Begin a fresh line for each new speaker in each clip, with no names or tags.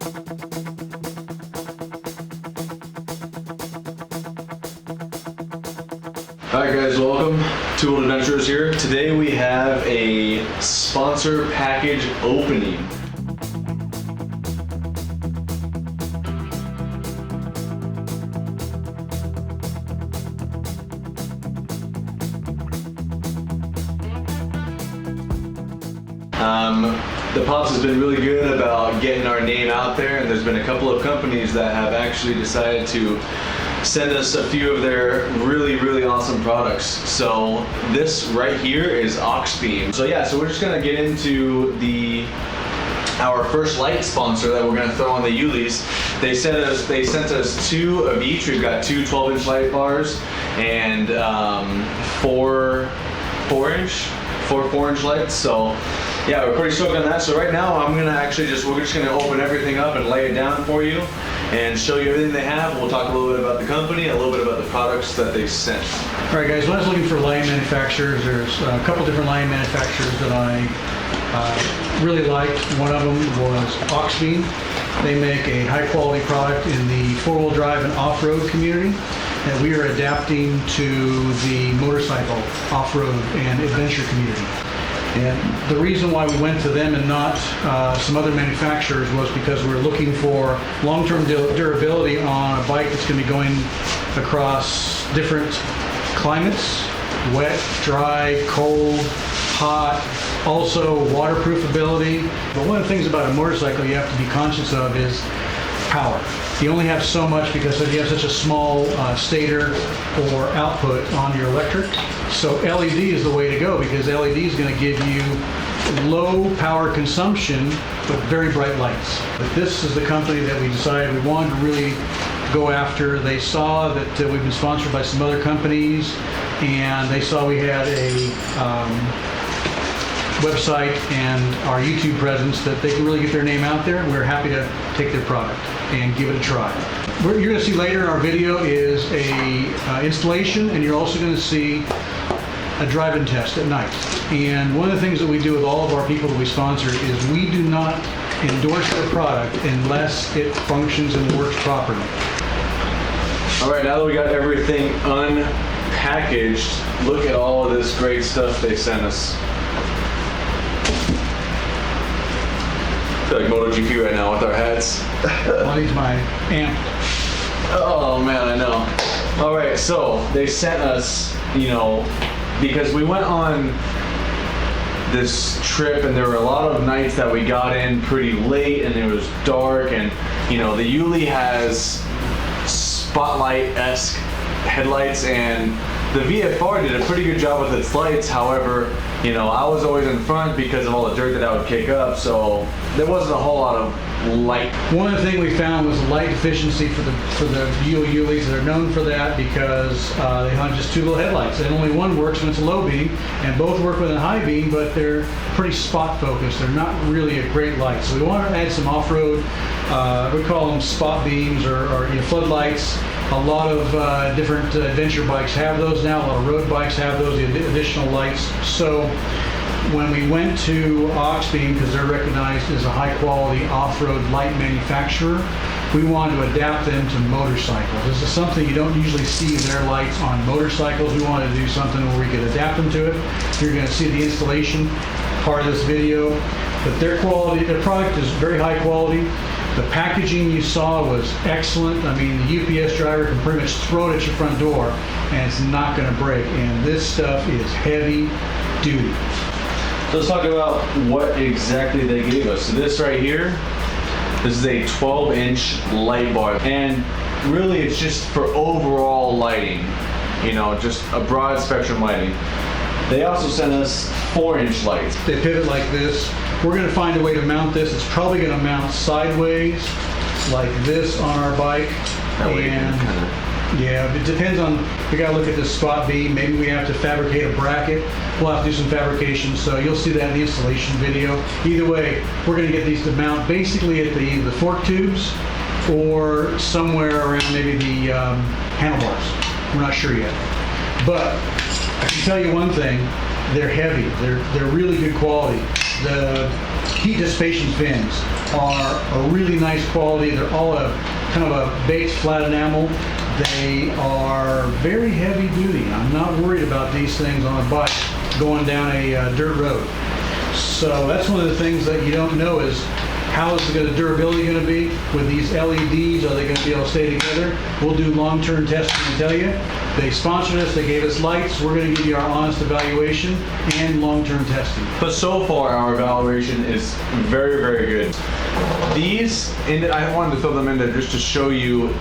Alright guys, welcome to 2wADV Adventures here. Today we have a sponsor package opening. The Pops has been really good about getting our name out there, and there's been a couple of companies that have actually decided to send us a few of their really awesome products. So this right here is AUXBEAM. So yeah, so we're just gonna get into our first light sponsor that we're gonna throw on the Yulis. They sent us two of each. We've got two 12-inch light bars and four 4-inch lights. So yeah, we're pretty stoked on that. So right now we're just gonna open everything up and lay it down for you and show you everything they have. We'll talk a little bit about the company, a little bit about the products that they sent.
All right guys, when I was looking for lighting manufacturers, there's a couple different lighting manufacturers that I really liked. One of them was AUXBEAM. They make a high quality product in the 4-wheel drive and off-road community that we are adapting to the motorcycle, off-road and adventure community. And the reason why we went to them and not some other manufacturers was because we were looking for long-term durability on a bike that's going to be going across different climates, wet, dry, cold, hot, also waterproof ability. But one of the things about a motorcycle you have to be conscious of is power. You only have so much because you have such a small stator or output on your electric. So LED is the way to go, because LED is going to give you low power consumption but very bright lights. But this is the company that we decided we wanted to really go after. They saw that we've been sponsored by some other companies, and they saw we had a website and our YouTube presence that they can really get their name out there, and we're happy to take their product and give it a try. What you're going to see later in our video is a installation, and you're also going to see a drive-in test at night. And one of the things that we do with all of our people that we sponsor is we do not endorse their product unless it functions and works properly.
All right, now that we got everything unpackaged, look at all of this great stuff they sent us. I feel like MotoGP right now with our hats.
Well, he's my amp.
Oh man, I know. All right, so they sent us, because we went on this trip and there were a lot of nights that we got in pretty late and it was dark, and the Yuli has spotlight-esque headlights, and the VFR did a pretty good job with its lights. However, I was always in front because of all the dirt that I would kick up, so there wasn't a whole lot of light. One of the things we found was light efficiency for the Yulis. They're known for that because they have just two little headlights, and only one works when it's a low beam, and both work with a high beam, but they're pretty spot focused. They're not really a great light. So we want to add some off-road, we call them spot beams or floodlights. A lot of different adventure bikes have those now. A lot of road bikes have those, the additional lights. So when we went to AUXBEAM, because they're recognized as a high-quality off-road light manufacturer, we wanted to adapt them to motorcycles. This is something you don't usually see their lights on motorcycles. We wanted to do something where we could adapt them to it. You're going to see the installation part of this video. But their product is very high quality. The packaging you saw was excellent. I mean, the UPS driver can pretty much throw it at your front door and it's not going to break. And this stuff is heavy duty. So let's talk about what exactly they gave us. So this right here, this is a 12-inch light bar, and really it's just for overall lighting, just a broad spectrum lighting. They also sent us 4-inch lights.
They pivot like this. We're going to find a way to mount this. It's probably going to mount sideways like this on our bike.
That way
yeah, it depends on, we got to look at this spot beam. Maybe we have to fabricate a bracket. We'll have to do some fabrication, so you'll see that in the installation video. Either way, we're going to get these to mount basically at the fork tubes or somewhere around maybe the handlebars. We're not sure yet. But I can tell you one thing, they're heavy. They're really good quality. The heat dissipation fins are a really nice quality. They're all a kind of a baked flat enamel. They are very heavy duty. I'm not worried about these things on a bike going down a dirt road. So that's one of the things that you don't know is how is the durability going to be with these LEDs? Are they going to be able to stay together? We'll do long-term testing to tell you. They sponsored us, they gave us lights. We're going to give you our honest evaluation and long-term testing.
But so far, our evaluation is very, very good. These, and I wanted to throw them in there just to show you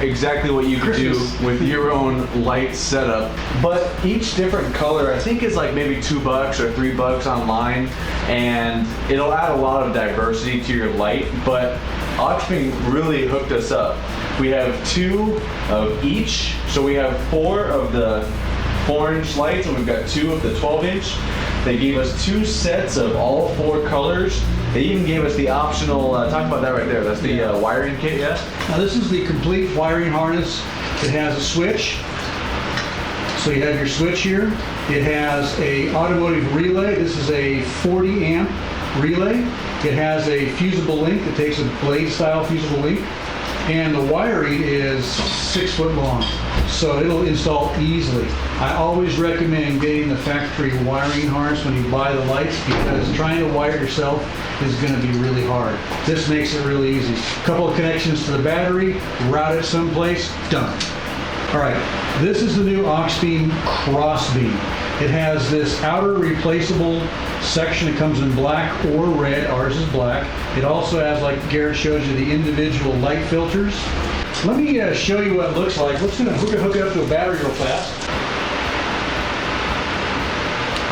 exactly what you could do with your own light setup. But each different color, I think, is like maybe $2 or $3 online, and it'll add a lot of diversity to your light. But AUXBEAM really hooked us up. We have 2 of each, so we have 4 of the 4-inch lights, and we've got 2 of the 12-inch. They gave us 2 sets of all 4 colors. They even gave us the optional, talk about that right there, that's the wiring kit, yeah?
Now this is the complete wiring harness. It has a switch. So you have your switch here. It has a automotive relay. This is a 40 amp relay. It has a fusible link. It takes a blade style fusible link. And the wiring is 6 foot long, so it'll install easily. I always recommend getting the factory wiring harness when you buy the lights, because trying to wire it yourself is going to be really hard. This makes it really easy. A couple of connections to the battery, route it someplace, done. All right, this is the new AUXBEAM Crossbeam. It has this outer replaceable section. It comes in black or red. Ours is black. It also has, like Garrett shows you, the individual light filters. Let me show you what it looks like. We're going to hook it up to a battery real fast.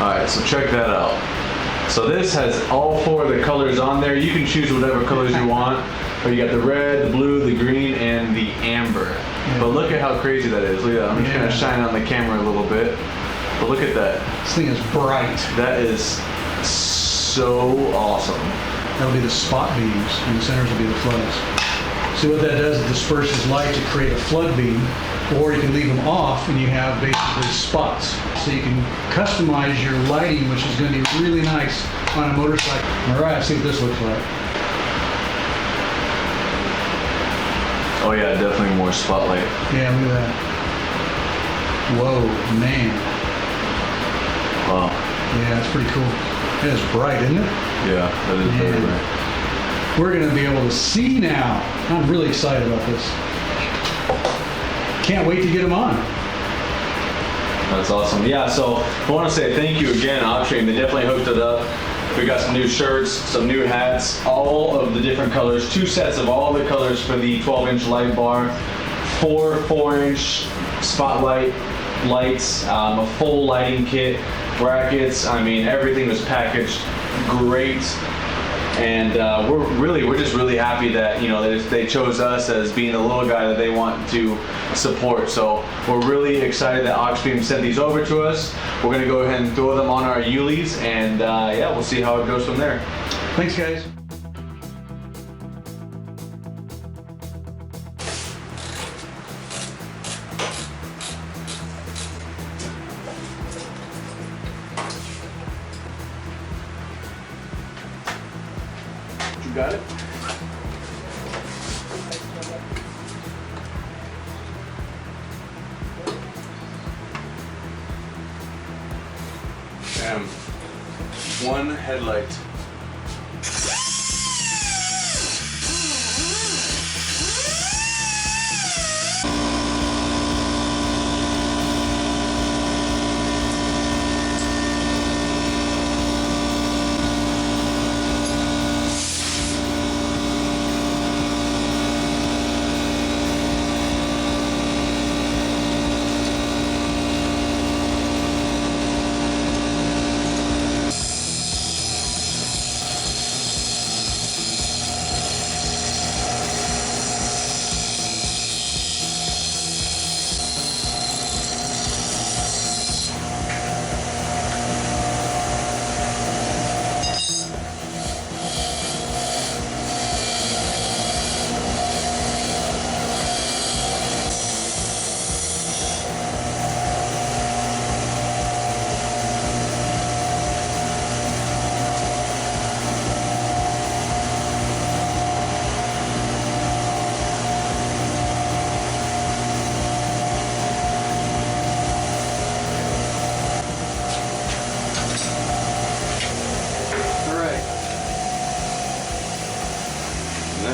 All right, so check that out. So this has all 4 of the colors on there. You can choose whatever colors you want. But you got the red, the blue, the green, and the amber. Yeah. But look at how crazy that is. Look at that. I'm just going to shine on the camera a little bit. But look at that.
This thing is bright.
That is so awesome.
That'll be the spot beams, and the centers will be the floods. See what that does? It disperses light to create a flood beam, or you can leave them off and you have basically spots. So you can customize your lighting, which is going to be really nice on a motorcycle. All right, let's see what this looks like.
Oh yeah, definitely more spotlight.
Yeah, look at that. Whoa, man.
Wow.
Yeah, it's pretty cool. It is bright, isn't it?
Yeah, that is very bright.
We're going to be able to see now. I'm really excited about this. Can't wait to get them on.
That's awesome. Yeah, so I want to say thank you again, AUXBEAM. They definitely hooked it up. We got some new shirts, some new hats, all of the different colors, 2 sets of all the colors for the 12-inch light bar, 4 4-inch spotlight lights, a full lighting kit, brackets. I mean, everything was packaged great. And we're just really happy that, you know, they chose us as being the little guy that they want to support. So we're really excited that AUXBEAM sent these over to us. We're going to go ahead and throw them on our Yulis, and yeah, we'll see how it goes from there.
Thanks, guys. You got it?
Damn. 1 headlight.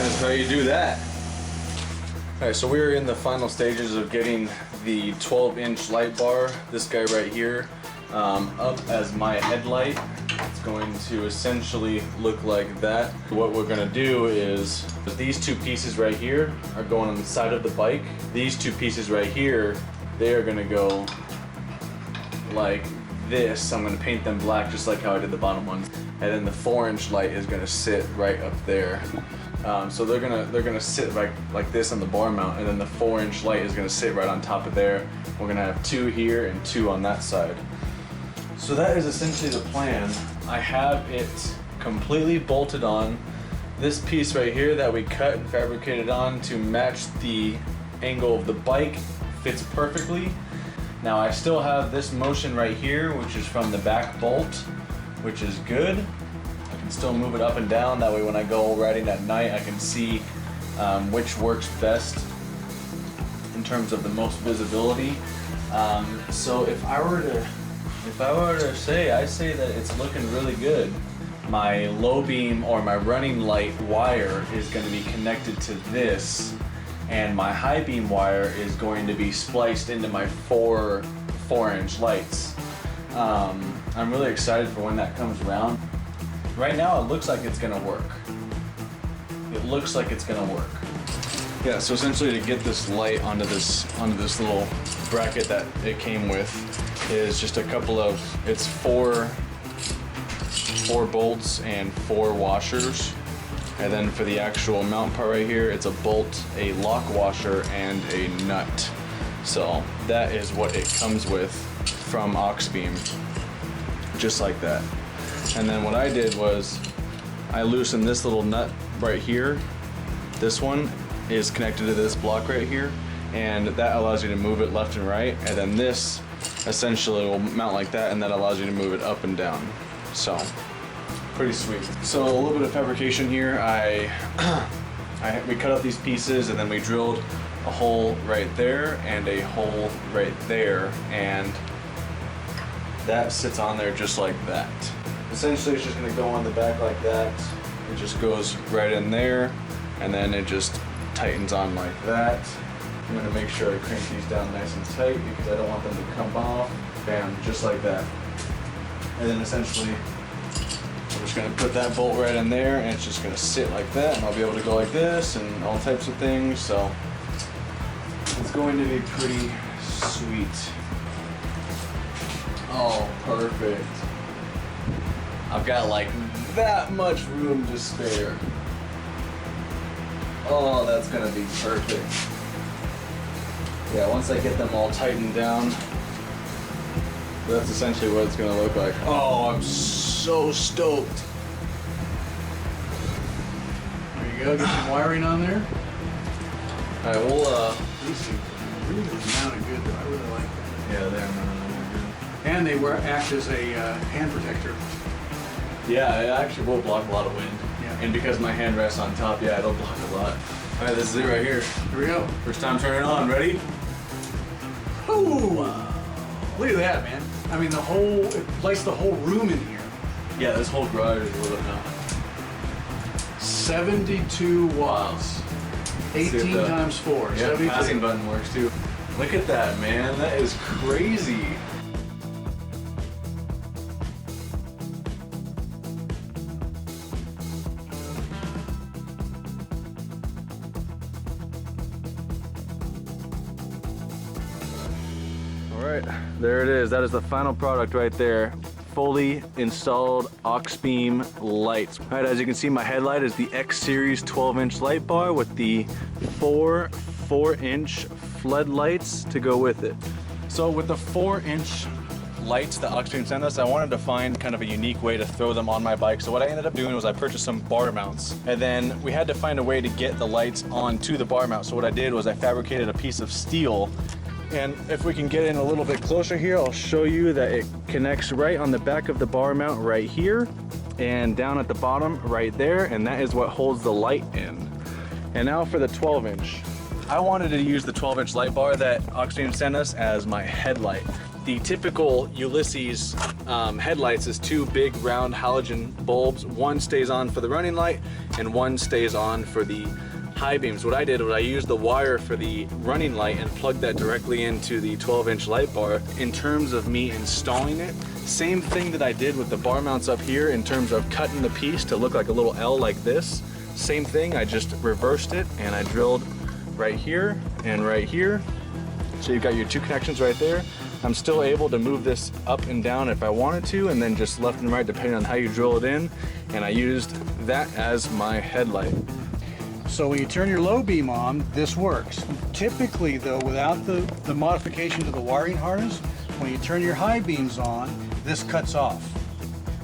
That's how you do that. Alright, so we're in the final stages of getting the 12-inch light bar, this guy right here, up as my headlight. It's going to essentially look like that. What we're going to do is, these two pieces right here are going on the side of the bike. These two pieces right here, they are going to go like this. I'm going to paint them black just like how I did the bottom ones. And then the 4-inch light is going to sit right up there. So they're gonna sit like this on the bar mount, and then the 4-inch light is gonna sit right on top of there. We're gonna have 2 here and 2 on that side. So that is essentially the plan. I have it completely bolted on. This piece right here that we cut and fabricated on to match the angle of the bike fits perfectly. Now I still have this motion right here, which is from the back bolt, which is good. Still move it up and down, that way when I go riding at night I can see which works best in terms of the most visibility. So if I were to say, I say that it's looking really good. My low beam or my running light wire is going to be connected to this, and my high beam wire is going to be spliced into my 4-inch lights. I'm really excited for when that comes around. Right now, it looks like it's gonna work. It looks like it's gonna work. Yeah, so essentially to get this light onto this little bracket that it came with is just a couple of, it's four bolts and 4 washers. And then for the actual mount part right here, it's a bolt, a lock washer, and a nut. So that is what it comes with from AUXBEAM, just like that. And then what I did was I loosened this little nut right here. This one is connected to this block right here, and that allows you to move it left and right. And then this essentially will mount like that, and that allows you to move it up and down. So pretty sweet. So a little bit of fabrication here. We cut out these pieces, and then we drilled a hole right there and a hole right there, and that sits on there just like that. Essentially, it's just going to go on the back like that. It just goes right in there, and then it just tightens on like that. I'm going to make sure I crank these down nice and tight because I don't want them to come off. Bam, just like that. And then essentially, I'm just going to put that bolt right in there, and it's just going to sit like that, and I'll be able to go like this and all types of things. So it's going to be pretty sweet. Oh, perfect. I've got like that much room to spare. Oh, that's gonna be perfect. Yeah, once I get them all tightened down, that's essentially what it's gonna look like. Oh, I'm so stoked.
There you go, get some wiring on there.
All right, we'll
These things are really mounted good though, I really like that.
yeah, they're mounted good.
And they act as a hand protector.
Yeah, it actually will block a lot of wind.
Yeah.
And because my hand rests on top, yeah, it'll block a lot. All right, this is it right here.
Here we go.
First time turning it on. Ready?
Oh, look at that, man. I mean, it lights the whole room in here.
Yeah, this whole garage is lit up now.
72 watts. 18 times 4.
Yeah, the passing button works too. Look at that, man. That is crazy. Alright, there it is. That is the final product right there. Fully installed AUXBEAM lights. Alright, as you can see, my headlight is the X Series 12-inch light bar with the 4-inch floodlights to go with it. So with the 4-inch lights that AUXBEAM sent us, I wanted to find kind of a unique way to throw them on my bike. So what I ended up doing was I purchased some bar mounts, and then we had to find a way to get the lights onto the bar mount. So what I did was I fabricated a piece of steel. And if we can get in a little bit closer here, I'll show you that it connects right on the back of the bar mount right here, and down at the bottom right there, and that is what holds the light in. And now for the 12-inch. I wanted to use the 12-inch light bar that AUXBEAM sent us as my headlight. the typical Ulysses headlights is two big round halogen bulbs. One stays on for the running light and one stays on for the high beams. What I did was I used the wire for the running light and plugged that directly into the 12-inch light bar. In terms of me installing it, same thing that I did with the bar mounts up here in terms of cutting the piece to look like a little L like this. Same thing, I just reversed it and I drilled right here and right here. So you've got your two connections right there. I'm still able to move this up and down if I wanted to, and then just left and right depending on how you drill it in. And I used that as my headlight.
So when you turn your low beam on, this works. Typically though, without the modification to the wiring harness, when you turn your high beams on, this cuts off.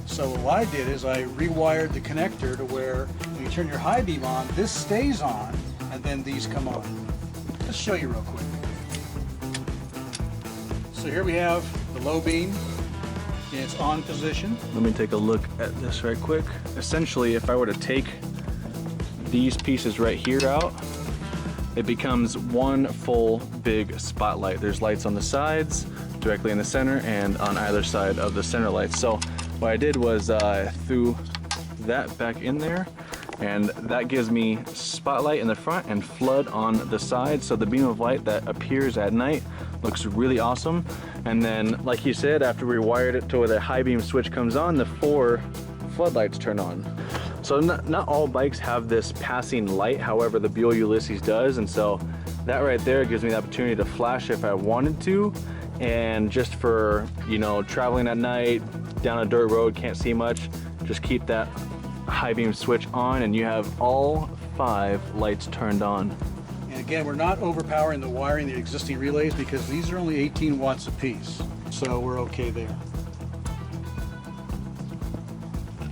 So what I did is I rewired the connector to where when you turn your high beam on, this stays on, and then these come on. Let's show you real quick. So here we have the low beam in its on position.
Let me take a look at this right quick. Essentially, if I were to take these pieces right here out, it becomes one full big spotlight. There's lights on the sides, directly in the center, and on either side of the center lights. So what I did was I threw that back in there, and that gives me spotlight in the front and flood on the side. So the beam of light that appears at night looks really awesome. And then, like you said, after we wired it to where the high beam switch comes on, the 4 floodlights turn on. So not all bikes have this passing light, however the Buell Ulysses does, and so that right there gives me the opportunity to flash if I wanted to, and just for, you know, traveling at night, down a dirt road, can't see much, just keep that high beam switch on and you have all 5 lights turned on.
And again, we're not overpowering the wiring, the existing relays, because these are only 18 watts apiece. So we're okay there.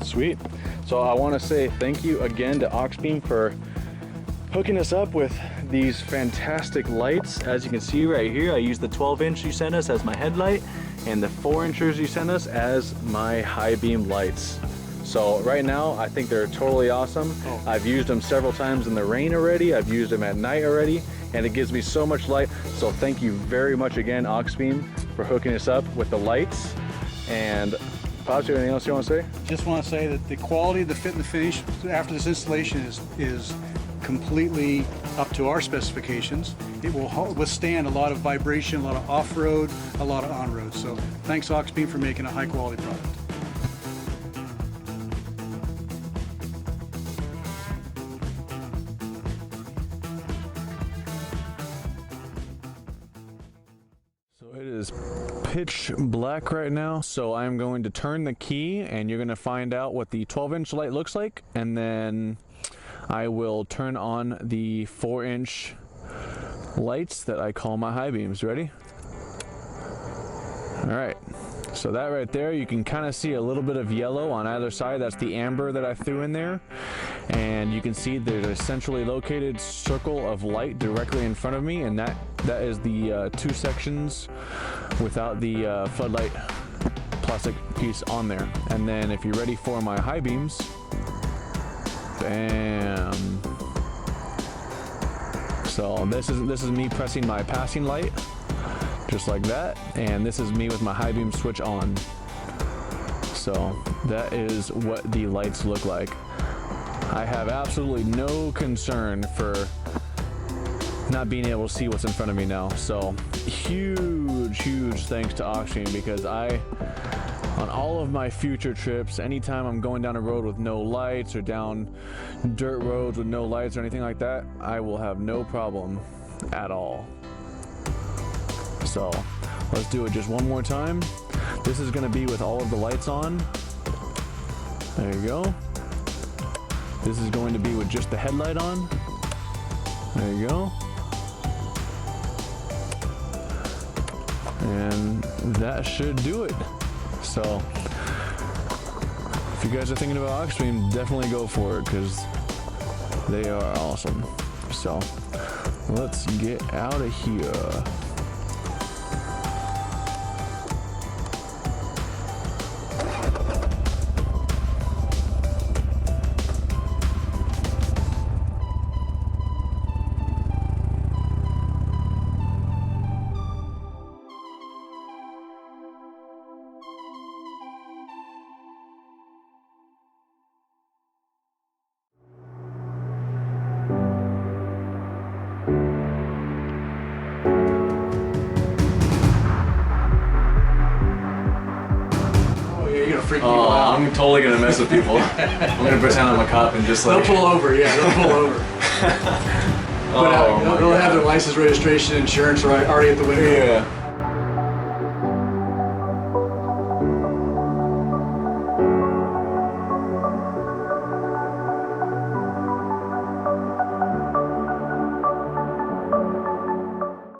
Sweet. So I want to say thank you again to AUXBEAM for hooking us up with these fantastic lights. As you can see right here, I used the 12-inch you sent us as my headlight and the 4-inchers you sent us as my high beam lights. So right now, I think they're totally awesome. I've used them several times in the rain already. I've used them at night already, and it gives me so much light. So thank you very much again, AUXBEAM, for hooking us up with the lights. And Pops, anything else you want to say?
Just want to say that the quality, the fit and the finish after this installation is completely up to our specifications. It will withstand a lot of vibration, a lot of off-road, a lot of on-road. So thanks AUXBEAM for making a high quality product.
So it is pitch black right now, so I'm going to turn the key and you're going to find out what the 12-inch light looks like, and then I will turn on the 4-inch lights that I call my high beams. Ready? Alright, so that right there, you can kind of see a little bit of yellow on either side. That's the amber that I threw in there, and you can see there's a centrally located circle of light directly in front of me, and that is the 2 sections without the floodlight plastic piece on there. And then if you're ready for my high beams, bam. So this is me pressing my passing light, just like that, and this is me with my high beam switch on. So that is what the lights look like. I have absolutely no concern for not being able to see what's in front of me now. So huge thanks to AUXBEAM, because on all of my future trips, anytime I'm going down a road with no lights or down dirt roads with no lights or anything like that, I will have no problem at all. So let's do it just one more time. This is going to be with all of the lights on. There you go. This is going to be with just the headlight on. There you go. And that should do it. So if you guys are thinking about AUXBEAM, definitely go for it, because they are awesome. So let's get out of here.
you're gonna freak people
Oh,
out.
I'm totally gonna mess with people. I'm gonna pretend I'm a cop and just
They'll
like.
pull over, yeah, they'll pull over. But
Oh, my
they'll have
God.
their license, registration, insurance already at the window.
Yeah.